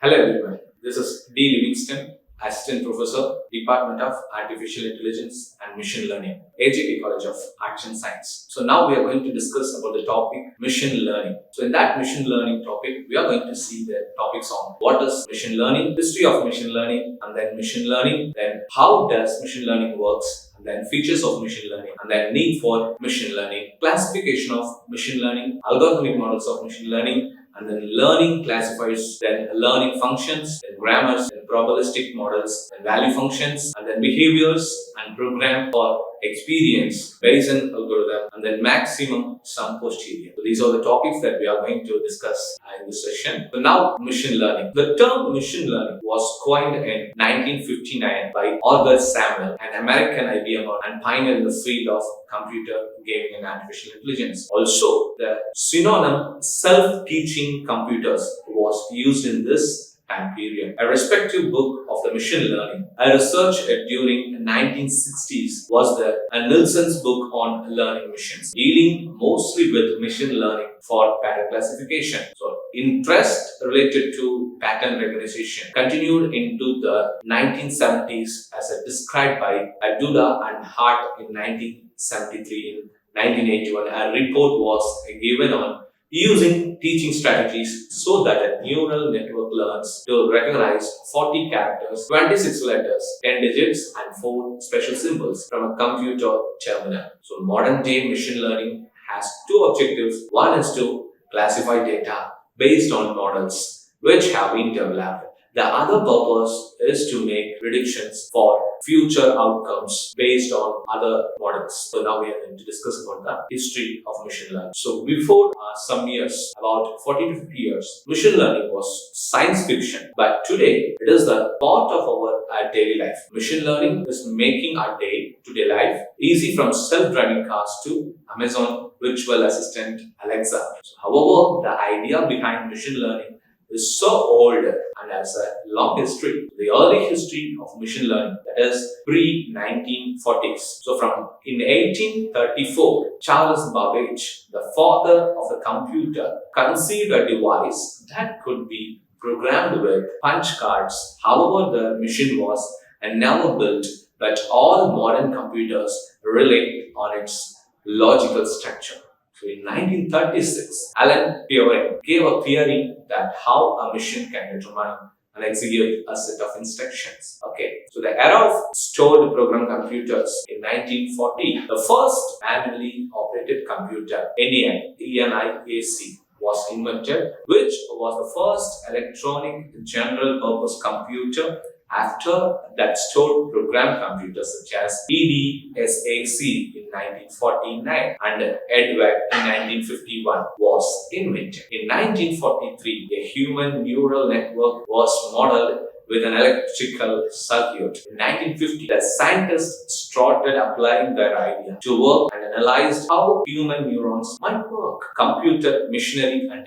Hello everyone, this is D. Livingston, Assistant Professor, Department of Artificial Intelligence and Machine Learning, AJK College of Arts and Science. So now we are going to discuss about the topic machine learning. So in that machine learning topic, we are going to see the topics on what is machine learning, history of machine learning, and then machine learning, then how does machine learning works, and then features of machine learning, and then need for machine learning, classification of machine learning, algorithmic models of machine learning, and then learning classifiers, then learning functions, then grammars, then probabilistic models, then value functions, and then behaviors and program for experience Bayesian algorithm, and then maximum sum posterior. So these are the topics that we are going to discuss in this session. So now machine learning. The term machine learning was coined in 1959 by Arthur Samuel, an American IBMer and pioneer in the field of computer gaming and artificial intelligence. Also, the synonym self-teaching computers was used in this time period. A respective book of the machine learning I researched during the 1960s was the Nielsen's book on learning machines, dealing mostly with machine learning for pattern classification. So interest related to pattern recognition continued into the 1970s as described by Aduda and Hart in 1973. In 1981, a report was given on using teaching strategies so that a neural network learns to recognize 40 characters, 26 letters, 10 digits, and 4 special symbols from a computer terminal. So modern day machine learning has two objectives. One is to classify data based on models which have been developed. The other purpose is to make predictions for future outcomes based on other models. So now we are going to discuss about the history of machine learning. So before some years, about 40 to 50 years, machine learning was science fiction. But today, it is the part of our daily life. Machine learning is making our day-to-day life easy, from self-driving cars to Amazon virtual assistant Alexa. So, however, the idea behind machine learning is so old and has a long history. The early history of machine learning, that is pre-1940s. So in 1834, Charles Babbage, the father of the computer, conceived a device that could be programmed with punch cards. However, the machine was never built, but all modern computers rely on its logical structure. So in 1936, Alan Turing gave a theory that how a machine can determine and execute a set of instructions. Okay, so the era of stored program computers in 1940, the first manually operated computer, NAAC, was invented, which was the first electronic general purpose computer. After that, stored program computers such as EDSAC in 1949 and EDVAC in 1951 was invented. In 1943, a human neural network was modeled with an electrical circuit. In 1950, the scientists started applying their idea to work and analyzed how human neurons might work. Computer machinery and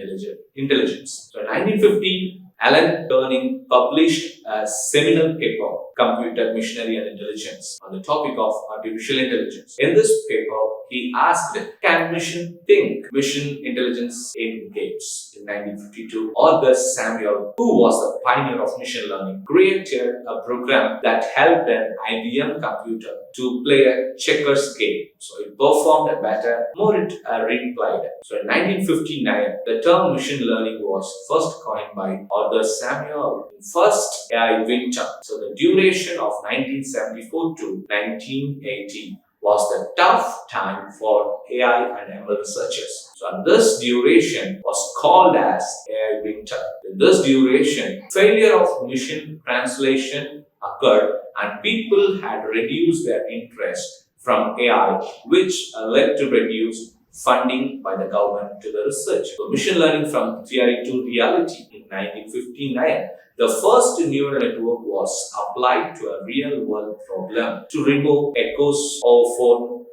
intelligence. So in 1950, Alan Turing published a seminal paper, Computer Machinery and Intelligence, on the topic of artificial intelligence. In this paper, he asked, can machine think? Machine intelligence in games. In 1952, Arthur Samuel, who was the pioneer of machine learning, created a program that helped an IBM computer to play a checkers game. So it performed better, more it replied. So in 1959, the term machine learning was first coined by Arthur Samuel, first AI winter. So the duration of 1974 to 1980 was the tough time for AI and ML researchers. So this duration was called as AI winter. In this duration, failure of machine translation occurred and people had reduced their interest from AI, which led to reduced funding by the government to the research. So machine learning from theory to reality. In 1959, the first neural network was applied to a real-world problem to remove echoes of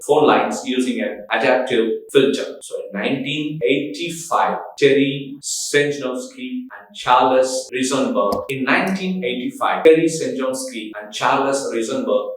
phone lines using an adaptive filter. So in 1985, Terry Sejnowski and Charles Rosenberg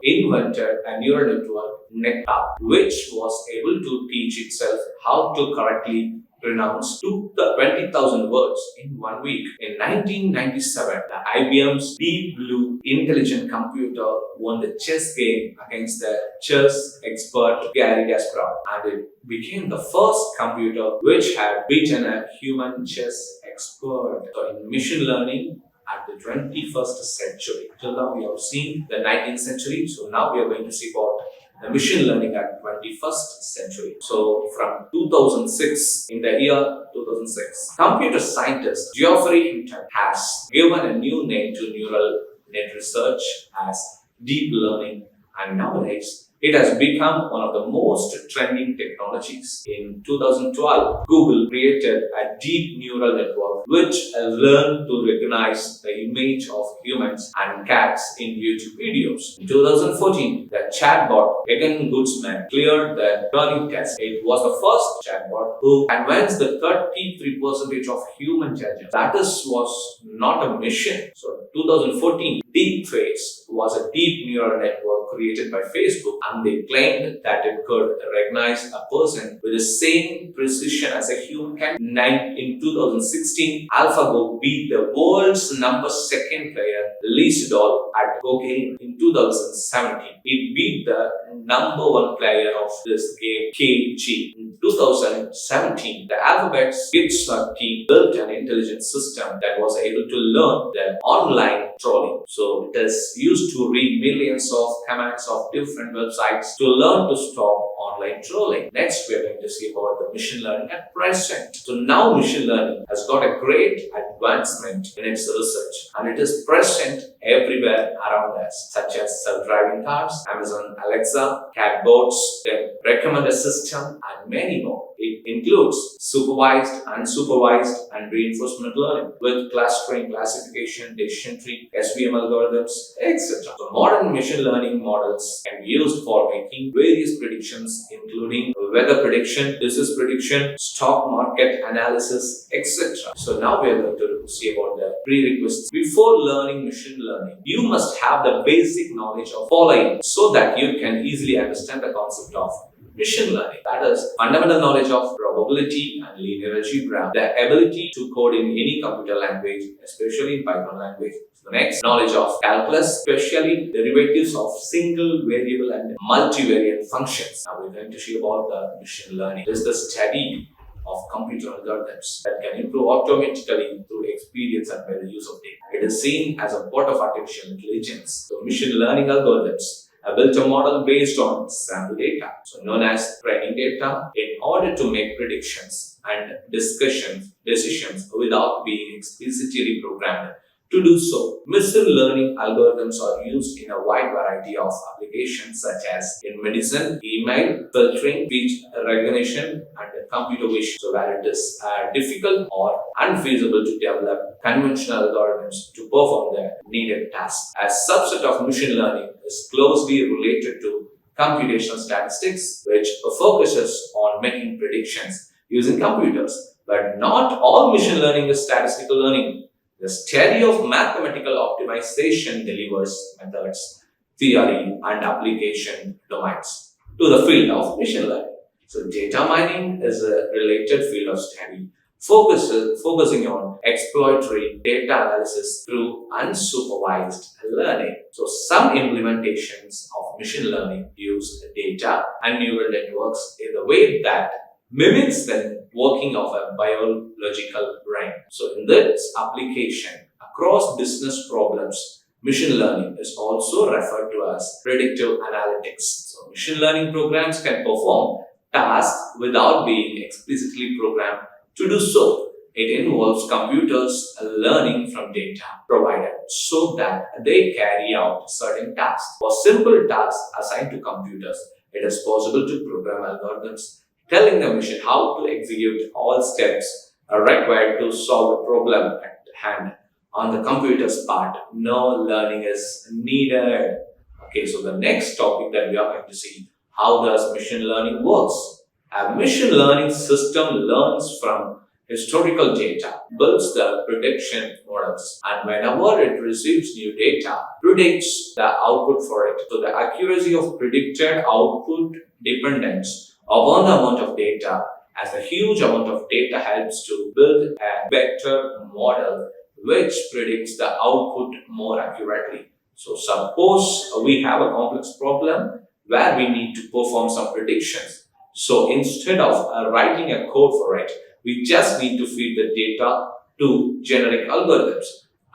invented a neural network, NETA, which was able to teach itself how to correctly renowned took the 20,000 words in 1 week. In 1997, the IBM's Deep Blue intelligent computer won the chess game against the chess expert Gary Kasparov, and it became the first computer which had beaten a human chess expert. So in machine learning at the 21st century. Till now we have seen the 19th century, so now we are going to see about the machine learning at 21st century. So from 2006, in the year 2006, computer scientist Geoffrey Hinton has given a new name to neural net research as deep learning, and nowadays it has become one of the most trending technologies. In 2012, Google created a deep neural network which learned to recognize the image of humans and cats in YouTube videos. In 2014, the chatbot Egan Goodsman cleared the Turing test. It was the first chatbot who advanced the 33% of human judges. That was not a mission. So 2014, Deepface was a deep neural network created by Facebook, and they claimed that it could recognize a person with the same precision as a human can. In 2016, AlphaGo beat the world's #2 player, Lee Sedol, at cocaine. In 2017, it beat the #1 player of this game, KG. In 2017, the Alphabet's GitSub team built an intelligent system that was able to learn the online trolling. So it is used to read millions of commands of different websites to learn to stop online trolling. Next, we are going to see about the machine learning at present. So now machine learning has got a great advancement in its research, and it is present everywhere around us, such as self-driving cars, Amazon Alexa, chatbots, the recommender system, and many more. It includes supervised, unsupervised, and reinforcement learning with clustering, classification, decision tree, SVM algorithms, etc. So modern machine learning models can be used for making various predictions, including weather prediction, disease prediction, stock market analysis, etc. So now we are going to see about the prerequisites. Before learning machine learning, you must have the basic knowledge of following so that you can easily understand the concept of machine learning. That is fundamental knowledge of probability and linear algebra, the ability to code in any computer language, especially in Python language. So next, knowledge of calculus, especially derivatives of single variable and multivariate functions. Now we're going to see about the machine learning. It is the study of computer algorithms that can improve automatically through experience and by the use of data. It is seen as a part of artificial intelligence. So machine learning algorithms have built a model based on sample data, so known as training data, in order to make predictions and decisions without being explicitly programmed. To do so, machine learning algorithms are used in a wide variety of applications such as in medicine, email, filtering, speech recognition, and computer vision. So where it is difficult or unfeasible to develop conventional algorithms to perform the needed tasks. A subset of machine learning is closely related to computational statistics, which focuses on making predictions using computers. But not all machine learning is statistical learning. The study of mathematical optimization delivers methods, theory, and application domains to the field of machine learning. So data mining is a related field of study focusing on exploratory data analysis through unsupervised learning. So some implementations of machine learning use data and neural networks in the way that mimics the working of a biological brain. So in this application, across business problems, machine learning is also referred to as predictive analytics. So machine learning programs can perform tasks without being explicitly programmed to do so. It involves computers learning from data provided so that they carry out certain tasks. For simple tasks assigned to computers, it is possible to program algorithms telling the machine how to execute all steps required to solve the problem at hand. On the computer's part, no learning is needed. Okay, so the next topic that we are going to see, how does machine learning works? A machine learning system learns from historical data, builds the prediction models, and whenever it receives new data, predicts the output for it. So the accuracy of predicted output depends upon the amount of data as a huge amount of data helps to build a better model which predicts the output more accurately. So suppose we have a complex problem where we need to perform some predictions. So instead of writing a code for it, we just need to feed the data to generic algorithms.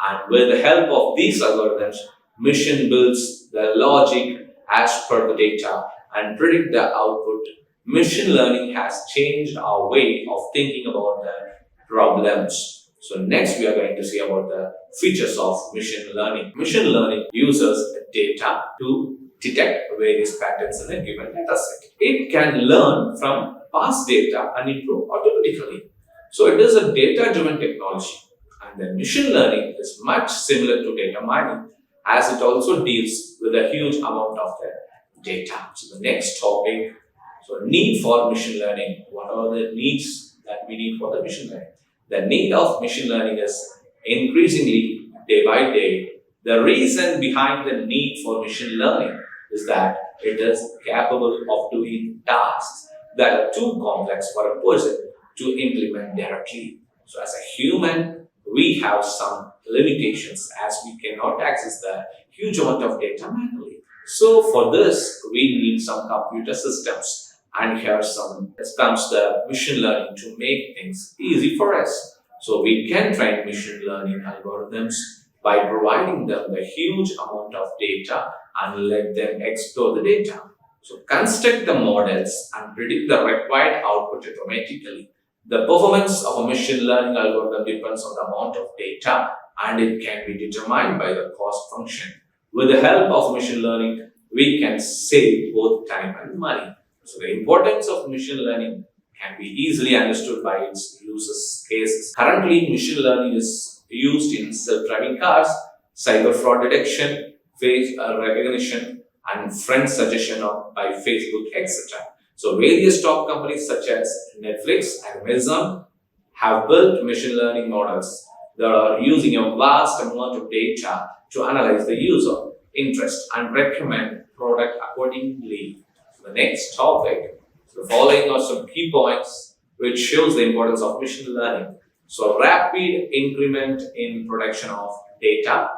And with the help of these algorithms, machine builds the logic as per the data and predict the output. Machine learning has changed our way of thinking about the problems. So next we are going to see about the features of machine learning. Machine learning uses data to detect various patterns in a given data set. It can learn from past data and improve automatically. So it is a data-driven technology, and then machine learning is much similar to data mining as it also deals with a huge amount of the data. So the next topic, so need for machine learning. What are the needs that we need for the machine learning? The need of machine learning is increasingly day by day. The reason behind the need for machine learning is that it is capable of doing tasks that are too complex for a person to implement directly. So as a human, we have some limitations as we cannot access the huge amount of data manually. So for this, we need some computer systems, and here comes the machine learning to make things easy for us. So we can train machine learning algorithms by providing them the huge amount of data and let them explore the data. So construct the models and predict the required output automatically. The performance of a machine learning algorithm depends on the amount of data, and it can be determined by the cost function. With the help of machine learning, we can save both time and money. So the importance of machine learning can be easily understood by its use cases. Currently, machine learning is used in self-driving cars, cyber fraud detection, face recognition, and friend suggestion by Facebook, etc. So various top companies such as Netflix and Amazon have built machine learning models that are using a vast amount of data to analyze the user interest and recommend product accordingly. So the next topic, so the following are some key points which shows the importance of machine learning. So rapid increment in production of data,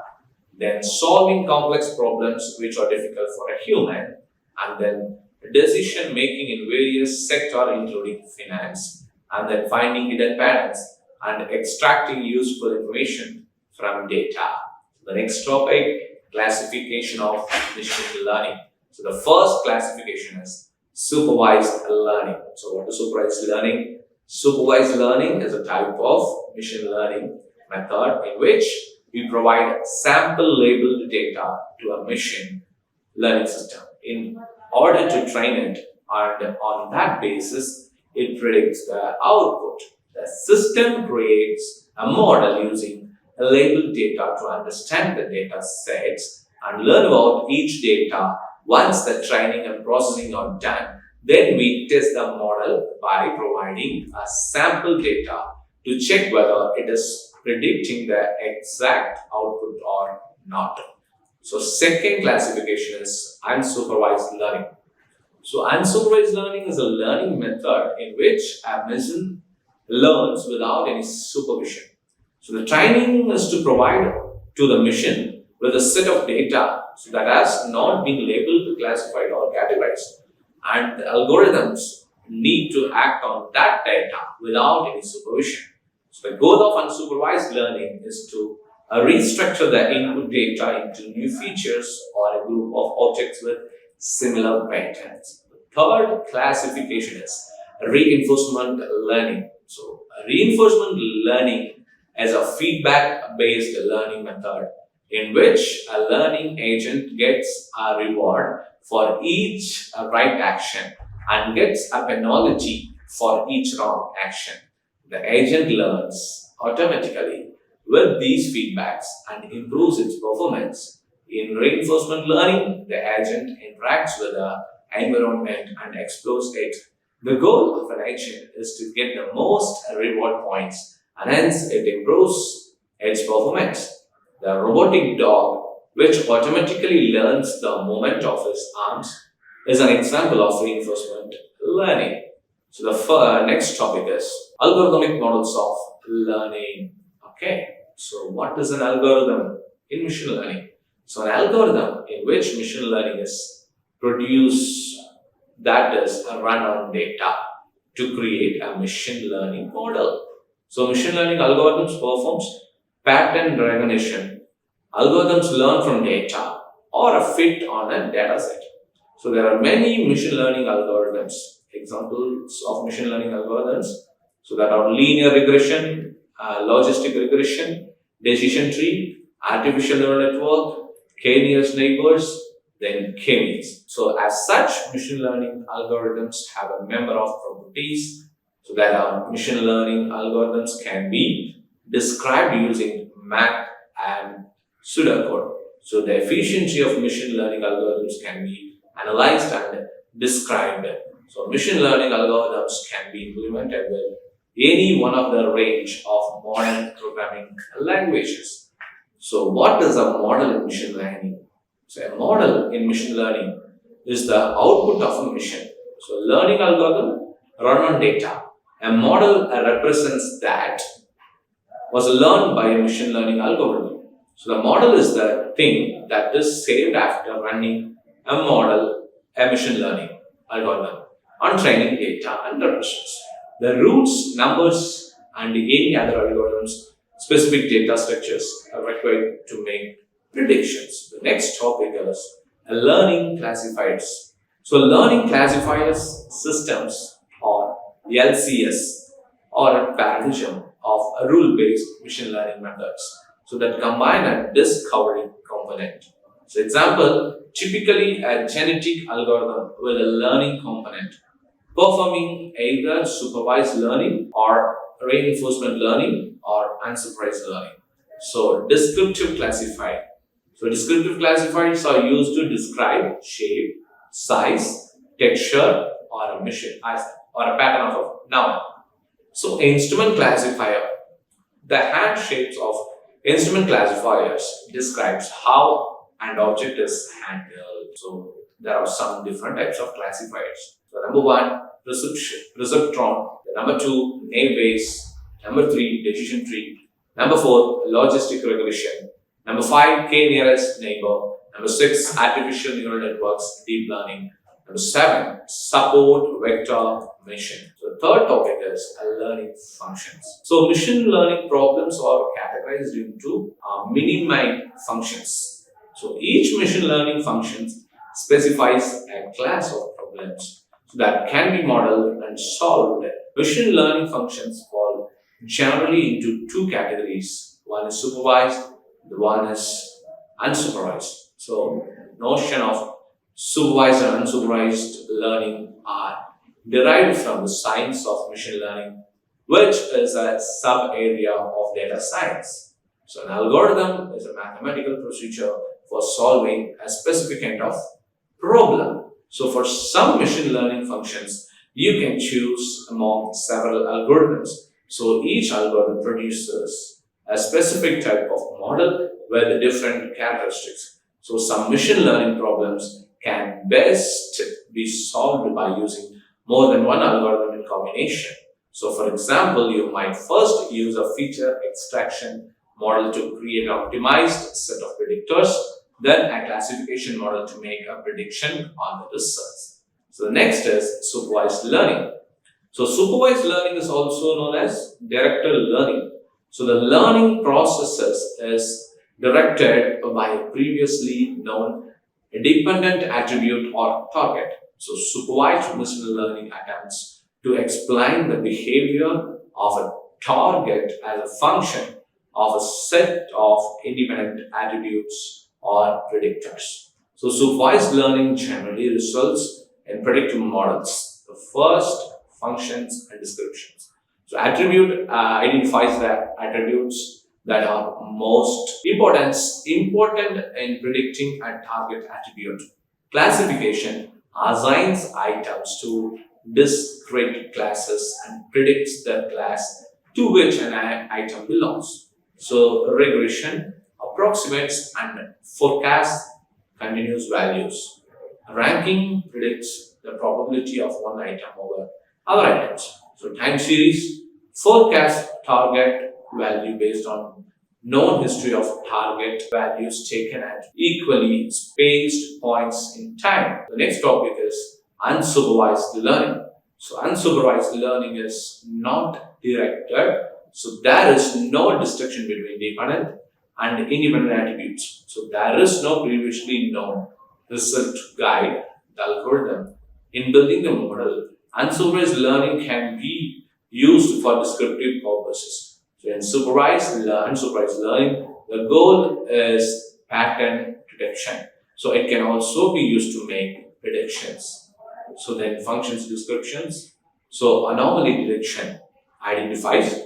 then solving complex problems which are difficult for a human, and then decision making in various sectors including finance, and then finding hidden patterns and extracting useful information from data. The next topic, classification of machine learning. So the first classification is supervised learning. So what is supervised learning? Supervised learning is a type of machine learning method in which we provide sample labeled data to a machine learning system in order to train it, and on that basis it predicts the output. The system creates a model using labeled data to understand the data sets and learn about each data. Once the training and processing are done, then we test the model by providing a sample data to check whether it is predicting the exact output or not. So second classification is unsupervised learning. So unsupervised learning is a learning method in which a machine learns without any supervision. So the training is to provide to the machine with a set of data that has not been labeled, classified or categorized, and the algorithms need to act on that data without any supervision. So the goal of unsupervised learning is to restructure the input data into new features or a group of objects with similar patterns. The third classification is reinforcement learning. So reinforcement learning is a feedback-based learning method in which a learning agent gets a reward for each right action and gets a penalty for each wrong action. The agent learns automatically with these feedbacks and improves its performance. In reinforcement learning, the agent interacts with the environment and explores it. The goal of an agent is to get the most reward points, and hence it improves its performance. The robotic dog, which automatically learns the movement of his arms, is an example of reinforcement learning. So the next topic is algorithmic models of learning. Okay, so what is an algorithm in machine learning? So an algorithm in which machine learning is produced, that is run on data to create a machine learning model. So machine learning algorithms performs pattern recognition. Algorithms learn from data or a fit on a data set. So there are many machine learning algorithms. Examples of machine learning algorithms. So there are linear regression, logistic regression, decision tree, artificial neural network, k-nearest neighbors, then k-means. So as such, machine learning algorithms have a number of properties. So there are machine learning algorithms can be described using math and pseudocode. So the efficiency of machine learning algorithms can be analyzed and described. So machine learning algorithms can be implemented with any one of the range of modern programming languages. So what is a model in machine learning? So a model in machine learning is the output of a machine. So learning algorithm run on data. A model represents that was learned by a machine learning algorithm. So the model is the thing that is saved after running a model, a machine learning algorithm on training data and represents the roots, numbers, and any other algorithms, specific data structures are required to make predictions. The next topic is learning classifiers. So learning classifiers systems or LCS or a paradigm of rule-based machine learning methods. So that combine a discovery component. So example, typically a genetic algorithm with a learning component performing either supervised learning or reinforcement learning or unsupervised learning. So descriptive classifier. So descriptive classifiers are used to describe shape, size, texture, or a mission or a pattern of a noun. So instrument classifier. The hand shapes of instrument classifiers describes how an object is handled. So there are some different types of classifiers. So number one, perceptron. Number two, name base. Number three, decision tree. Number four, logistic regression. Number five, k-nearest neighbor. Number six, artificial neural networks, deep learning. Number seven, support vector mission. So the third topic is learning functions. So machine learning problems are categorized into mini-mind functions. So each machine learning function specifies a class of problems that can be modeled and solved. Machine learning functions fall generally into two categories. One is supervised, the one is unsupervised. So notion of supervised and unsupervised learning are derived from the science of machine learning, which is a sub-area of data science. So an algorithm is a mathematical procedure for solving a specific kind of problem. So for some machine learning functions, you can choose among several algorithms. So each algorithm produces a specific type of model with different characteristics. So some machine learning problems can best be solved by using more than one algorithm in combination. So for example, you might first use a feature extraction model to create an optimized set of predictors, then a classification model to make a prediction on the results. So the next is supervised learning. So supervised learning is also known as directed learning. So the learning processes is directed by a previously known dependent attribute or target. So supervised machine learning attempts to explain the behavior of a target as a function of a set of independent attributes or predictors. So supervised learning generally results in predictive models. The first, functions and descriptions. So attribute identifies the attributes that are most important in predicting a target attribute. Classification assigns items to discrete classes and predicts the class to which an item belongs. So regression approximates and forecasts continuous values. Ranking predicts the probability of one item over Alright, so time series forecast target value based on known history of target values taken at equally spaced points in time. The next topic is unsupervised learning. So unsupervised learning is not directed. So there is no distinction between dependent and independent attributes. So there is no previously known result guide the algorithm. In building the model, unsupervised learning can be used for descriptive purposes. So in unsupervised learning, the goal is pattern detection. So it can also be used to make predictions. So then functions descriptions. So anomaly detection identifies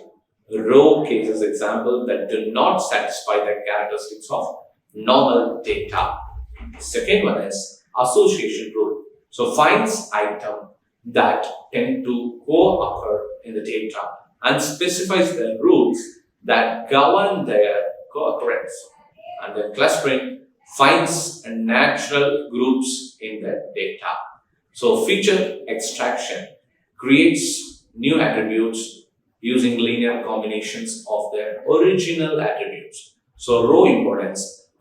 row cases example that do not satisfy the characteristics of normal data. Second one is association rule. So finds item that tend to co-occur in the data and specifies the rules that govern their co-occurrence. And then clustering finds natural groups in the data. So feature extraction creates new attributes using linear combinations of their original attributes. So row importance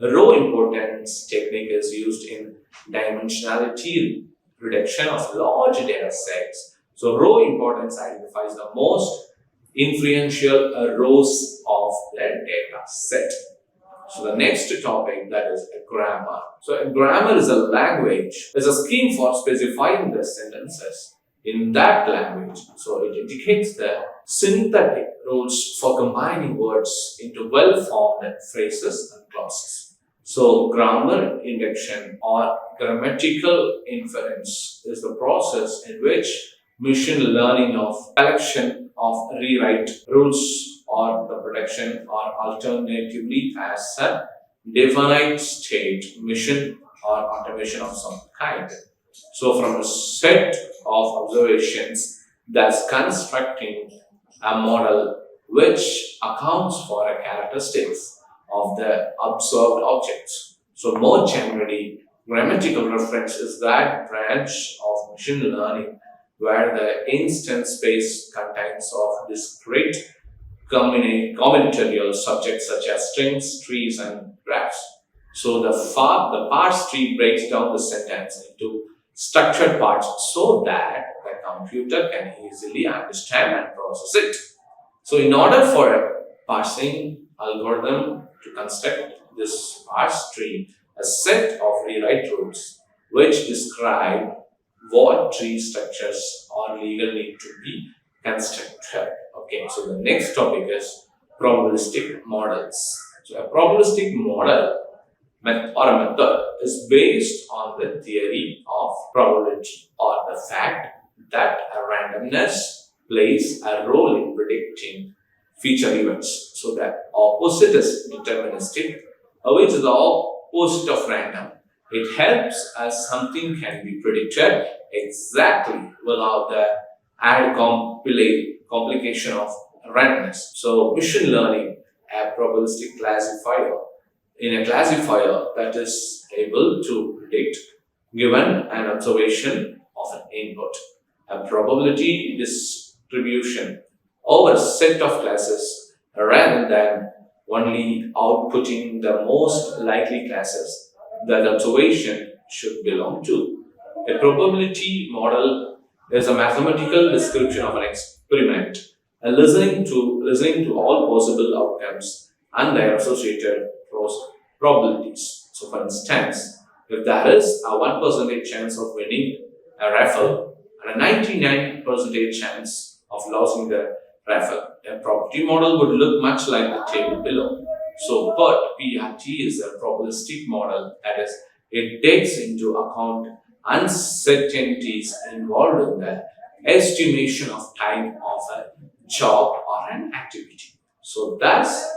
technique is used in dimensionality reduction of large data sets. So row importance identifies the most influential rows of the data set. So the next topic, that is a grammar. So a grammar is a language, is a scheme for specifying the sentences in that language. So it indicates the synthetic rules for combining words into well-formed phrases and clauses. So grammar induction or grammatical inference is the process in which machine learning of collection of rewrite rules or the production or alternatively as a definite state mission or automation of some kind. So from a set of observations, thus constructing a model which accounts for the characteristics of the observed objects. So more generally, grammatical reference is that branch of machine learning where the instance space contains of discrete combinatorial subjects such as strings, trees, and graphs. So the parse tree breaks down the sentence into structured parts so that the computer can easily understand and process it. So in order for a parsing algorithm to construct this parse tree, a set of rewrite rules which describe what tree structures are legal need to be constructed. Okay, so the next topic is probabilistic models. So a probabilistic model or a method is based on the theory of probability or the fact that a randomness plays a role in predicting future events. So the opposite is deterministic, which is the opposite of random. It helps as something can be predicted exactly without the added complication of randomness. So machine learning, a probabilistic classifier, in a classifier that is able to predict given an observation of an input, a probability distribution over a set of classes rather than only outputting the most likely classes that observation should belong to. A probability model is a mathematical description of an experiment, and listening to all possible outcomes and their associated probabilities. So, for instance, if there is a 1% chance of winning a raffle and a 99% chance of losing the raffle, a probability model would look much like the table below. So, but PRT is a probabilistic model, that is, it takes into account uncertainties involved in the estimation of time of a job or an activity. So, thus,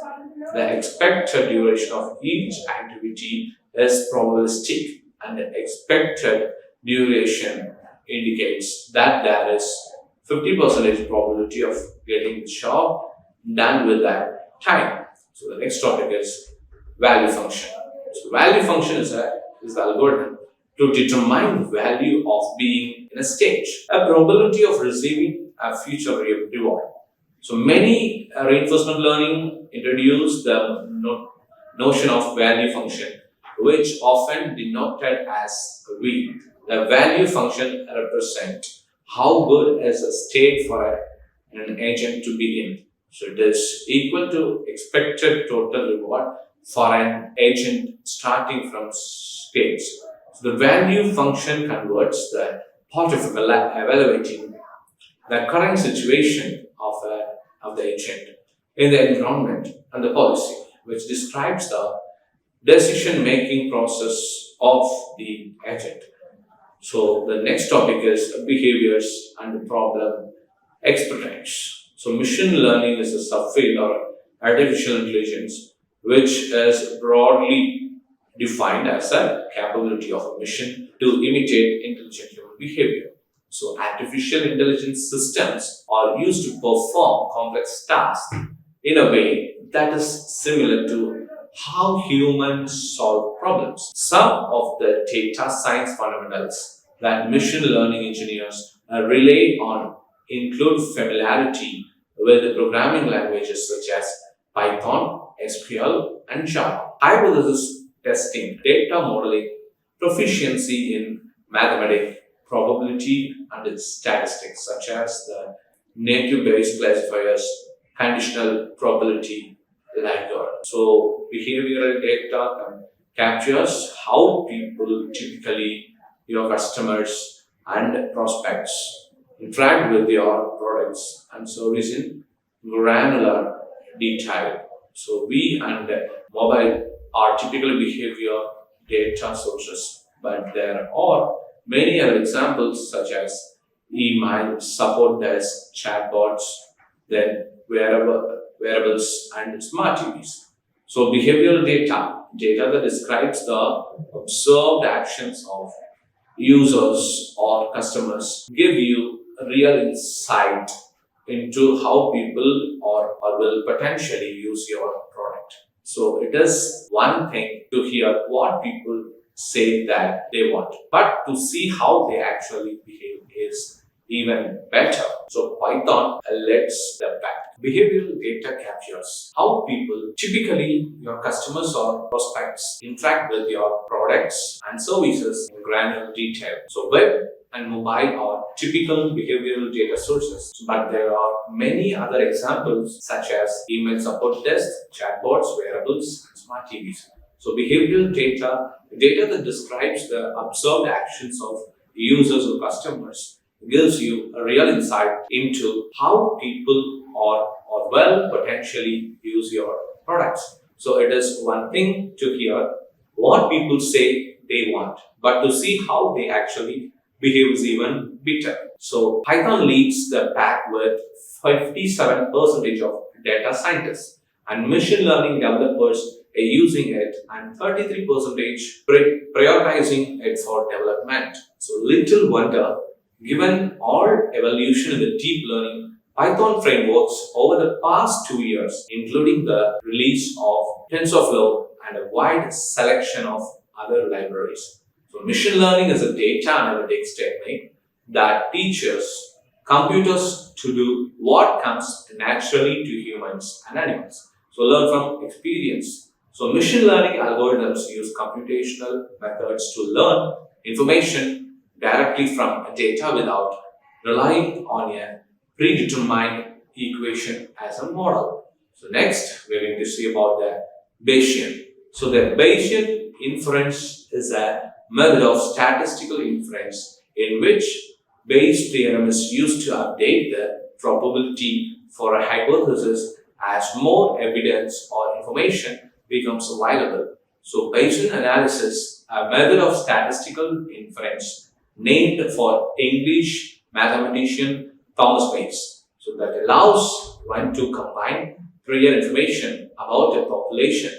the expected duration of each activity is probabilistic, and the expected duration indicates that there is 50% probability of getting the job done with that time. So the next topic is value function. So value function is the algorithm to determine the value of being in a stage, a probability of receiving a future reward. So many reinforcement learning introduce the notion of value function, which often denoted as V. The value function represents how good is a state for an agent to be in. So it is equal to expected total reward for an agent starting from stage. So the value function converts the part of evaluating the current situation of the agent in the environment and the policy, which describes the decision-making process of the agent. So the next topic is behaviors and problem expertise. So machine learning is a subfield or artificial intelligence, which is broadly defined as a capability of a machine to imitate intelligent human behavior. So artificial intelligence systems are used to perform complex tasks in a way that is similar to how humans solve problems. Some of the data science fundamentals that machine learning engineers rely on include familiarity with the programming languages such as Python, SQL, and Java, hypothesis testing, data modeling, proficiency in mathematics, probability, and statistics such as the native Bayes classifiers, conditional probability, LIGOR. So behavioral data captures how people, typically your customers and prospects, interact with your products and service in granular detail. So we and mobile are typical behavior data sources, but there are many other examples such as email, support desk, chatbots, then wearables and smart TVs. So behavioral data that describes the observed actions of users or customers, give you real insight into how people or will potentially use your product. So it is one thing to hear what people say that they want, but to see how they actually behave is even better. So Python lets the back. Behavioral data captures how people, typically your customers or prospects, interact with your products and services in granular detail. So web and mobile are typical behavioral data sources, but there are many other examples such as email support desk, chatbots, wearables, and smart TVs. So behavioral data that describes the observed actions of users or customers, gives you a real insight into how people or will potentially use your products. So it is one thing to hear what people say they want, but to see how they actually behave is even better. So Python leads the pack with 57% of data scientists and machine learning developers are using it and 33% prioritizing it for development. So little wonder, given all evolution in the deep learning Python frameworks over the past 2 years, including the release of TensorFlow and a wide selection of other libraries. So machine learning is a data analytics technique that teaches computers to do what comes naturally to humans and animals. So learn from experience. So machine learning algorithms use computational methods to learn information directly from data without relying on a predetermined equation as a model. So next, we're going to see about the Bayesian. So the Bayesian inference is a method of statistical inference in which Bayes' theorem is used to update the probability for a hypothesis as more evidence or information becomes available. So Bayesian analysis, a method of statistical inference named for English mathematician Thomas Bayes. So that allows one to combine prior information about a population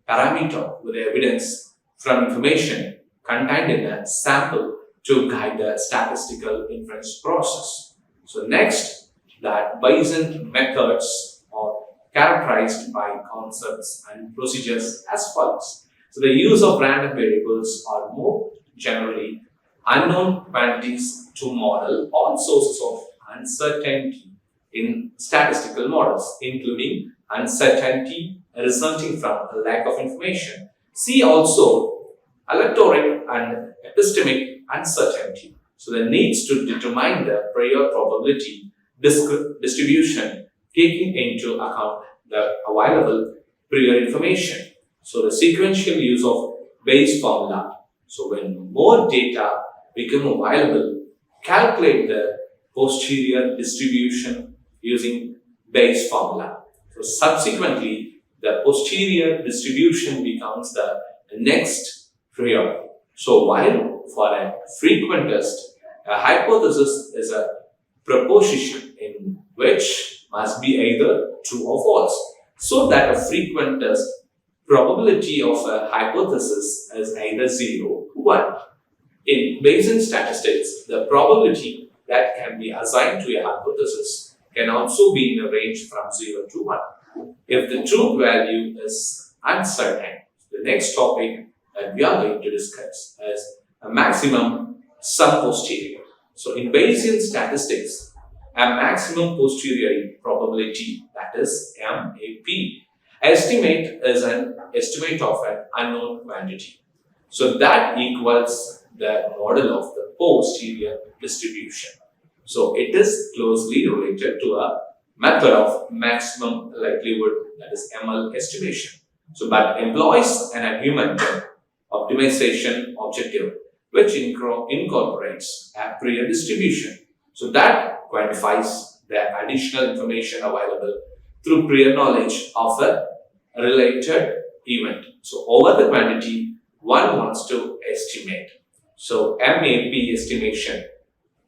parameter with evidence from information contained in a sample to guide the statistical inference process. So next, that Bayesian methods are characterized by concepts and procedures as follows. So the use of random variables are more generally unknown quantities to model all sources of uncertainty in statistical models, including uncertainty resulting from a lack of information. See also electorate and epistemic uncertainty. So the needs to determine the prior probability distribution taking into account the available prior information. So the sequential use of Bayes formula. So when more data become available, calculate the posterior distribution using Bayes formula. So subsequently, the posterior distribution becomes the next prior. So while for a frequent test, a hypothesis is a proposition in which must be either true or false, so that a frequent test probability of a hypothesis is either 0 or 1. In Bayesian statistics, the probability that can be assigned to a hypothesis can also be in a range from 0 to 1. If the truth value is uncertain, the next topic that we are going to discuss is a maximum sum posterior. So in Bayesian statistics, a maximum posterior probability, that is MAP, estimate is an estimate of an unknown quantity. So that equals the model of the posterior distribution. So it is closely related to a method of maximum likelihood, that is ML estimation. So but employs an augmented optimization objective which incorporates a prior distribution. So that quantifies the additional information available through prior knowledge of a related event. So over the quantity one wants to estimate. So MAP estimation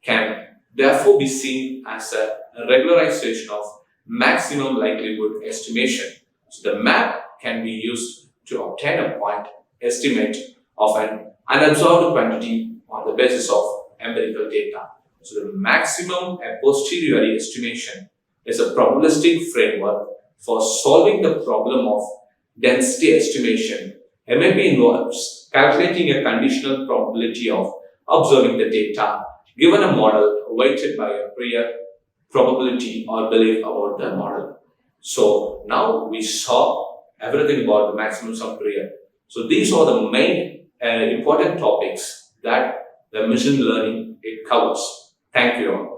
can therefore be seen as a regularization of maximum likelihood estimation. So the map can be used to obtain a point estimate of an unobserved quantity on the basis of empirical data. So the maximum a posteriori estimation is a probabilistic framework for solving the problem of density estimation. MAP involves calculating a conditional probability of observing the data given a model weighted by a prior probability or belief about the model. So now we saw everything about the maximum sum prior. So these are the main important topics that the machine learning it covers. Thank you all.